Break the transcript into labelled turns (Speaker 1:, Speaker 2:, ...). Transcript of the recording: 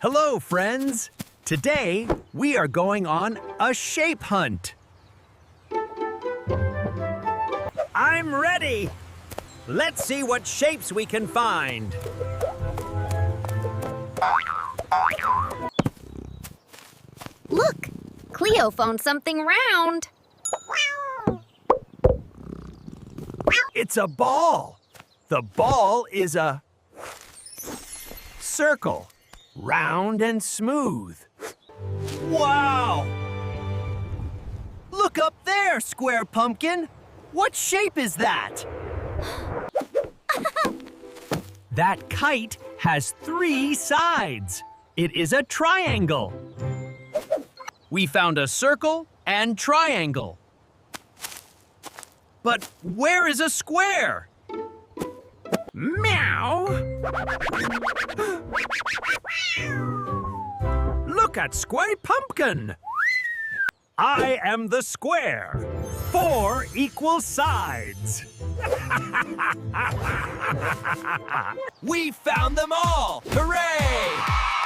Speaker 1: Hello, friends! Today, we are going on a shape hunt. I'm ready! Let's see what shapes we can find.
Speaker 2: Look! Cleo found something round.
Speaker 1: It's a ball. The ball is a circle, round and smooth. Wow! Look up there, Square Pumpkin. What shape is that? That kite has 3 sides. It is a triangle. We found a circle and triangle. But where is a square? Meow! Look at Square Pumpkin! I am the square. 4 equal sides. We found them all! Hooray!